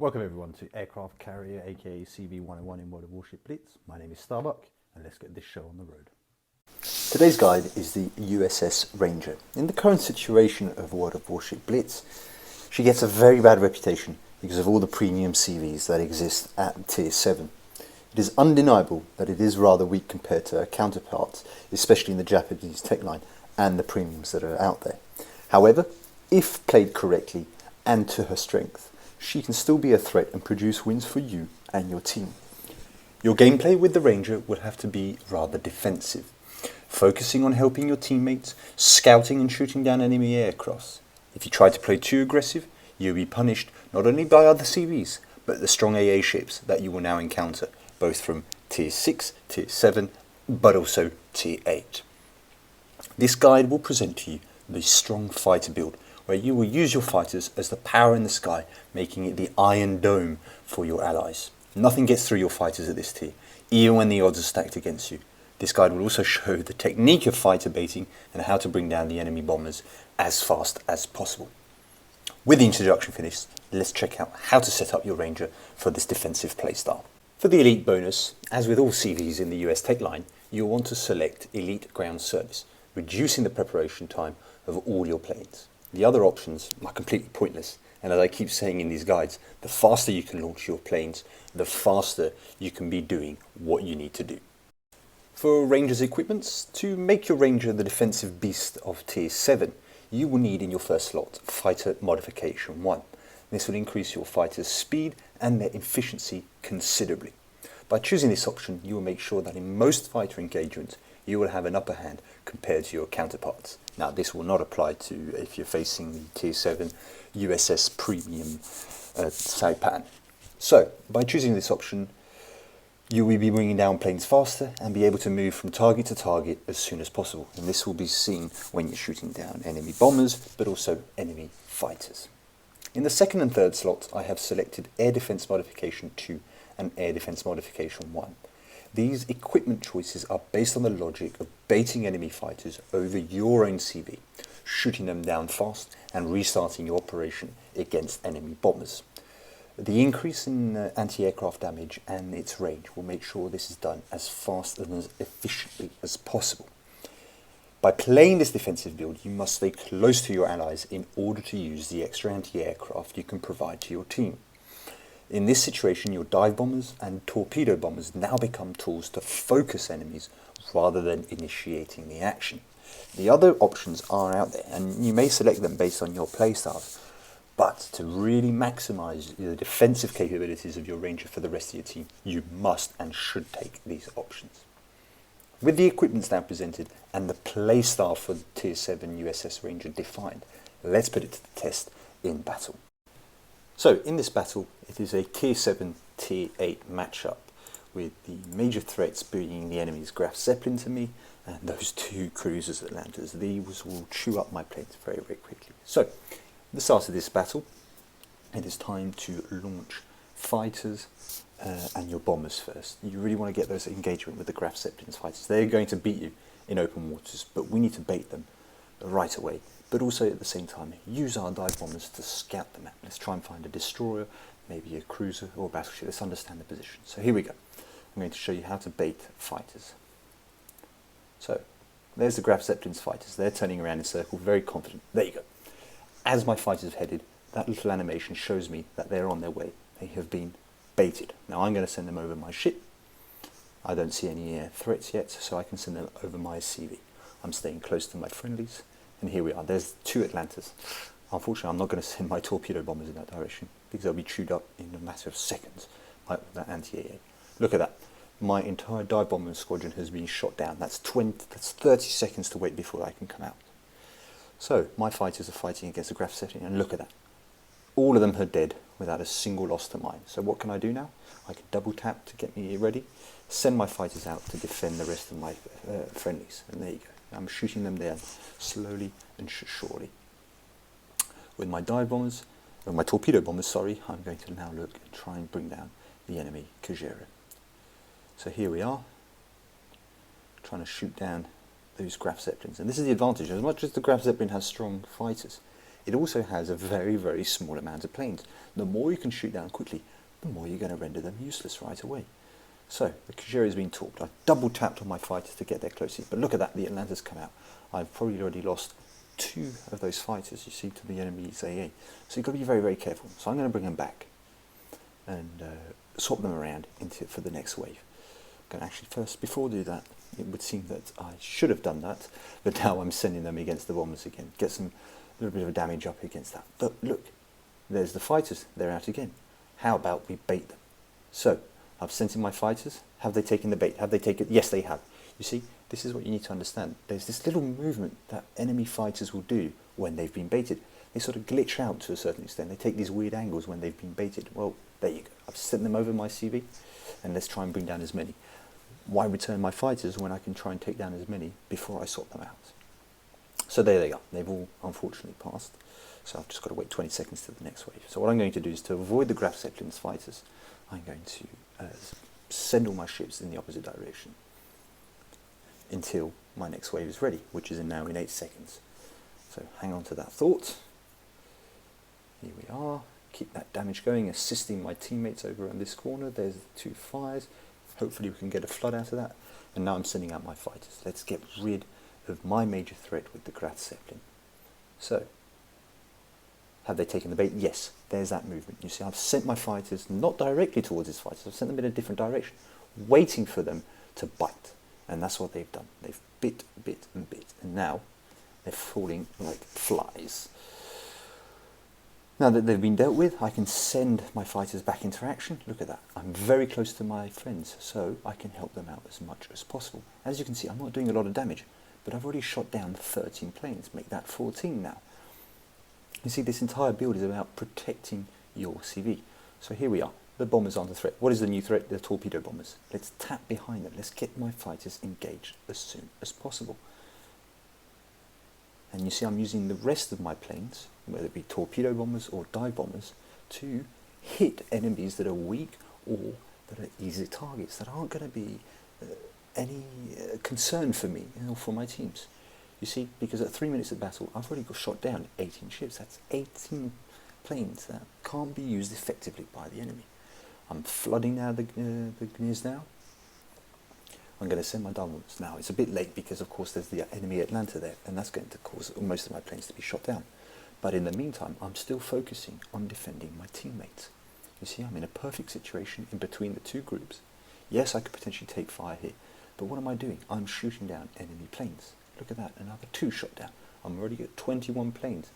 Welcome everyone to Aircraft Carrier aka CV-101 in World of Warship Blitz. My name is Starbuck and let's get this show on the road. Today's guide is the USS Ranger. In the current situation of World of Warship Blitz, she gets a very bad reputation because of all the premium CVs that exist at Tier 7. It is undeniable that it is rather weak compared to her counterparts, especially in the Japanese tech line and the premiums that are out there. However, if played correctly and to her strength, she can still be a threat and produce wins for you and your team. Your gameplay with the Ranger will have to be rather defensive, focusing on helping your teammates, scouting and shooting down enemy aircrafts. If you try to play too aggressive, you'll be punished not only by other CVs, but the strong AA ships that you will now encounter, both from Tier 6, Tier 7, but also Tier 8. This guide will present to you the strong fighter build, where you will use your fighters as the power in the sky, making it the Iron Dome for your allies. Nothing gets through your fighters at this tier, even when the odds are stacked against you. This guide will also show the technique of fighter baiting and how to bring down the enemy bombers as fast as possible. With the introduction finished, let's check out how to set up your Ranger for this defensive playstyle. For the Elite bonus, as with all CVs in the US tech line, you'll want to select Elite Ground Service, reducing the preparation time of all your planes. The other options are completely pointless, and as I keep saying in these guides, the faster you can launch your planes, the faster you can be doing what you need to do. For Ranger's equipments, to make your Ranger the defensive beast of Tier 7, you will need in your first slot Fighter Modification 1. This will increase your fighter's speed and their efficiency considerably. By choosing this option, you will make sure that in most fighter engagements, you will have an upper hand compared to your counterparts. Now, this will not apply to if you're facing the Tier 7 USS Premium Saipan. So, by choosing this option, you will be bringing down planes faster and be able to move from target to target as soon as possible. And this will be seen when you're shooting down enemy bombers, but also enemy fighters. In the second and third slots, I have selected Air Defense Modification 2 and Air Defense Modification 1. These equipment choices are based on the logic of baiting enemy fighters over your own CV, shooting them down fast and restarting your operation against enemy bombers. The increase in anti-aircraft damage and its range will make sure this is done as fast and as efficiently as possible. By playing this defensive build, you must stay close to your allies in order to use the extra anti-aircraft you can provide to your team. In this situation, your dive bombers and torpedo bombers now become tools to focus enemies rather than initiating the action. The other options are out there, and you may select them based on your playstyles, but to really maximize the defensive capabilities of your Ranger for the rest of your team, you must and should take these options. With the equipment now presented and the playstyle for the Tier 7 USS Ranger defined, let's put it to the test in battle. So, in this battle, it is a Tier 7, Tier 8 matchup, with the major threats being the enemy's Graf Zeppelin to me, and those two cruisers Atlantas. These will chew up my planes very, very quickly. So, at the start of this battle, it is time to launch fighters and your bombers first. You really want to get those engagement with the Graf Zeppelin's fighters. They're going to beat you in open waters, but we need to bait them right away. But also at the same time, use our dive bombers to scout them out. Let's try and find a destroyer, maybe a cruiser or a battleship. Let's understand the position. So here we go. I'm going to show you how to bait fighters. So there's the Graf Zeppelin's fighters. They're turning around in circle, very confident. There you go. As my fighters have headed, that little animation shows me that they're on their way. They have been baited. Now I'm going to send them over my ship. I don't see any threats yet, so I can send them over my CV. I'm staying close to my friendlies. And here we are, there's two Atlantas. Unfortunately, I'm not going to send my torpedo bombers in that direction because they'll be chewed up in a matter of seconds, like that anti-AA. Look at that. My entire dive bomber squadron has been shot down. That's 30 seconds to wait before I can come out. So, my fighters are fighting against a Graf Zeppelin, and look at that. All of them are dead without a single loss to mine. So what can I do now? I can double tap to get me ready, send my fighters out to defend the rest of my friendlies, and there you go. I'm shooting them down slowly and surely. With my dive bombers, or my torpedo bombers, sorry, I'm going to now look and try and bring down the enemy Kajero. So here we are, trying to shoot down those Graf Zeppelins. And this is the advantage. As much as the Graf Zeppelin has strong fighters, it also has a very, very small amount of planes. The more you can shoot down quickly, the more you're going to render them useless right away. So the Kujira has been torped. I double tapped on my fighters to get there closely, but look at that, the Atlanta's come out. I've probably already lost 2 of those fighters, you see, to the enemy's AA. So you've got to be very, very careful. So I'm going to bring them back and swap them around for the next wave. I'm going to actually first, before I do that, it would seem that I should have done that, but now I'm sending them against the bombers again. Get some little bit of damage up against that. But look, there's the fighters. They're out again. How about we bait them? So I've sent in my fighters. Have they taken the bait? Have they taken? Yes, they have. You see, this is what you need to understand. There's this little movement that enemy fighters will do when they've been baited. They sort of glitch out to a certain extent. They take these weird angles when they've been baited. Well, there you go. I've sent them over my CV, and let's try and bring down as many. Why return my fighters when I can try and take down as many before I sort them out? So there they are. They've all unfortunately passed. So I've just got to wait 20 seconds to the next wave. So what I'm going to do is to avoid the Graf Zeppelin's fighters, I'm going to send all my ships in the opposite direction until my next wave is ready, which is now in 8 seconds. So hang on to that thought. Here we are. Keep that damage going, assisting my teammates over on this corner. There's the 2 fires. Hopefully we can get a flood out of that. And now I'm sending out my fighters. Let's get rid of my major threat with the Graf Zeppelin. So, have they taken the bait? Yes, there's that movement. You see, I've sent my fighters not directly towards his fighters. I've sent them in a different direction, waiting for them to bite. And that's what they've done. They've bit, and bit. And now they're falling like flies. Now that they've been dealt with, I can send my fighters back into action. Look at that. I'm very close to my friends, so I can help them out as much as possible. As you can see, I'm not doing a lot of damage, but I've already shot down 13 planes. Make that 14 now. You see, this entire build is about protecting your CV. So here we are. The bombers are under threat. What is the new threat? The torpedo bombers. Let's tap behind them. Let's get my fighters engaged as soon as possible. And you see, I'm using the rest of my planes, whether it be torpedo bombers or dive bombers, to hit enemies that are weak or that are easy targets, that aren't going to be any concern for me or for my teams. You see, because at 3 minutes of battle, I've already got shot down 18 ships. That's 18 planes that can't be used effectively by the enemy. I'm flooding now the Gniz now. I'm going to send my dive bombers now. It's a bit late because, of course, there's the enemy Atlanta there, and that's going to cause most of my planes to be shot down. But in the meantime, I'm still focusing on defending my teammates. You see, I'm in a perfect situation in between the 2 groups. Yes, I could potentially take fire here, but what am I doing? I'm shooting down enemy planes. Look at that, another 2 shot down. I'm already at 21 planes.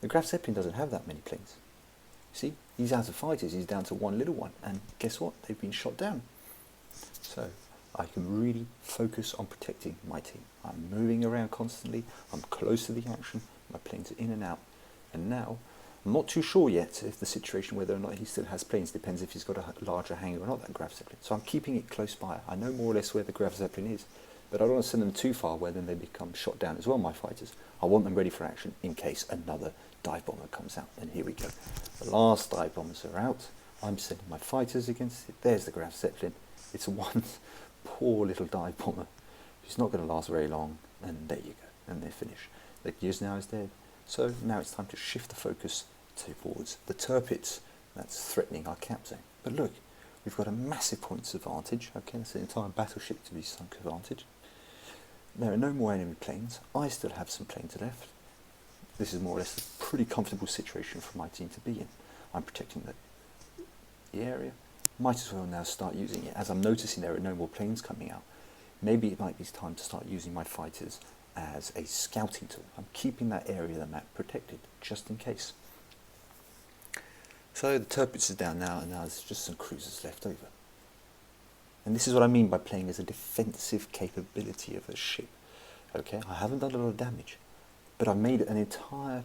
The Graf Zeppelin doesn't have that many planes. See, he's out of fighters, he's down to 1 little one, and guess what? They've been shot down. So I can really focus on protecting my team. I'm moving around constantly, I'm close to the action, my planes are in and out, and now I'm not too sure yet if the situation whether or not he still has planes depends if he's got a larger hangar or not, that Graf Zeppelin. So I'm keeping it close by. I know more or less where the Graf Zeppelin is, but I don't want to send them too far where then they become shot down as well, my fighters. I want them ready for action in case another dive bomber comes out. And here we go. The last dive bombers are out. I'm sending my fighters against it. There's the Graf Zeppelin. It's one poor little dive bomber who's not going to last very long. And there you go. And they're finished. The Gears now is dead. So now it's time to shift the focus towards the Tirpitz. That's threatening our cap zone. But look, we've got a massive points advantage. Okay, that's the entire battleship to be sunk advantage. There are no more enemy planes. I still have some planes left. This is more or less a pretty comfortable situation for my team to be in. I'm protecting the area. Might as well now start using it. As I'm noticing there are no more planes coming out, maybe it might be time to start using my fighters as a scouting tool. I'm keeping that area of the map protected, just in case. So the Tirpitz is down now, and now there's just some cruisers left over. And this is what I mean by playing as a defensive capability of a ship. Okay, I haven't done a lot of damage, but I've made an entire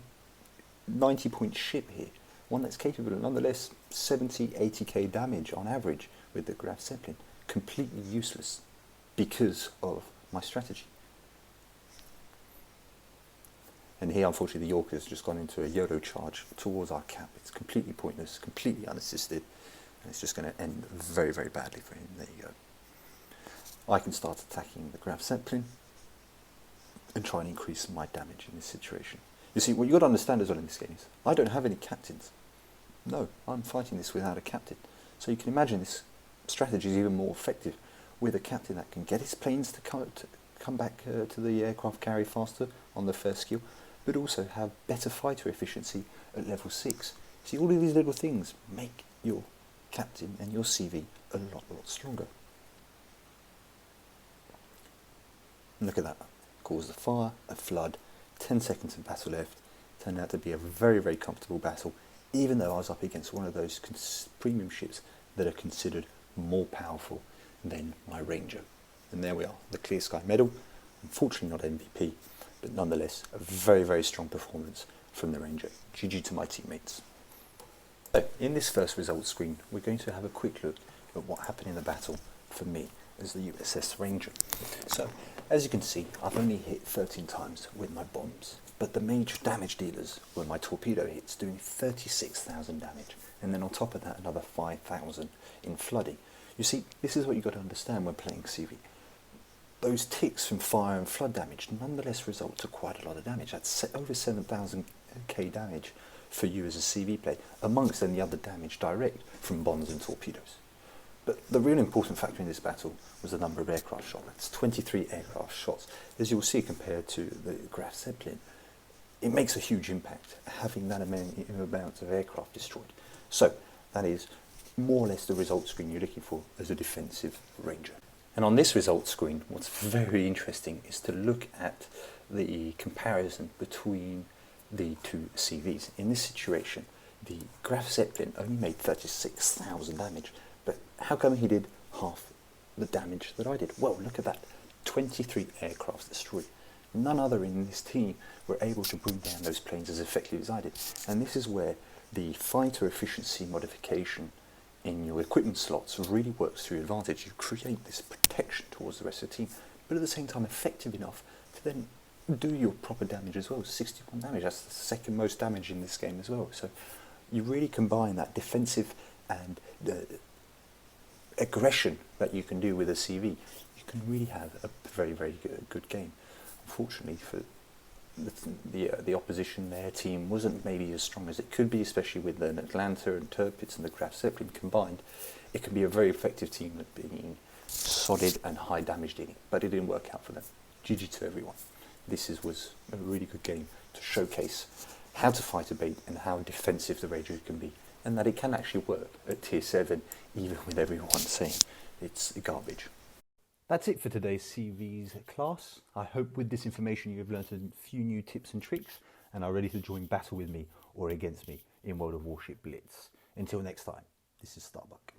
90-point ship here, one that's capable of nonetheless 70, 80k damage on average with the Graf Zeppelin. Completely useless because of my strategy. And here, unfortunately, the Yorker has just gone into a YOLO charge towards our cap. It's completely pointless, completely unassisted, and it's just going to end very, very badly for him. There you go. I can start attacking the Graf Zeppelin and try and increase my damage in this situation. You see, what you've got to understand as well in this game is, I don't have any captains. No, I'm fighting this without a captain. So you can imagine this strategy is even more effective with a captain that can get his planes to come back to the aircraft carrier faster on the first skill, but also have better fighter efficiency at level 6. See, all of these little things make your captain and your CV a lot stronger. Look at that. Caused a fire, a flood, 10 seconds of battle left. Turned out to be a very comfortable battle, even though I was up against one of those premium ships that are considered more powerful than my Ranger. And there we are, the Clear Sky Medal. Unfortunately not MVP, but nonetheless a very strong performance from the Ranger. GG to my teammates. So, in this first results screen, we're going to have a quick look at what happened in the battle for me as the USS Ranger. So, as you can see, I've only hit 13 times with my bombs, but the major damage dealers were my torpedo hits, doing 36,000 damage, and then on top of that another 5,000 in flooding. You see, this is what you've got to understand when playing CV. Those ticks from fire and flood damage nonetheless result to quite a lot of damage. That's over 7,000 K damage for you as a CV player, amongst then the other damage direct from bombs and torpedoes. But the real important factor in this battle was the number of aircraft shot. That's 23 aircraft shots. As you'll see compared to the Graf Zeppelin, it makes a huge impact having that amount of aircraft destroyed. So that is more or less the results screen you're looking for as a defensive Ranger. And on this results screen, what's very interesting is to look at the comparison between the two CVs. In this situation, the Graf Zeppelin only made 36,000 damage, but how come he did half the damage that I did? Well, look at that, 23 aircraft destroyed. None other in this team were able to bring down those planes as effectively as I did. And this is where the fighter efficiency modification in your equipment slots really works to your advantage. You create this protection towards the rest of the team, but at the same time effective enough to then do your proper damage as well. 61 damage, that's the second most damage in this game as well. So you really combine that defensive and the aggression that you can do with a CV. You can really have a very good game. Unfortunately for the opposition, their team wasn't maybe as strong as it could be, especially with the Atlanta and Tirpitz and the Graf Zeppelin combined. It can be a very effective team at being solid and high damage dealing, but it didn't work out for them. GG to everyone. This was a really good game to showcase how to fight a bait and how defensive the Ranger can be, and that it can actually work at tier 7 even with everyone saying it's garbage. That's it for today's CVs class. I hope with this information you've learned a few new tips and tricks and are ready to join battle with me or against me in World of Warship Blitz. Until next time, this is Starbuck.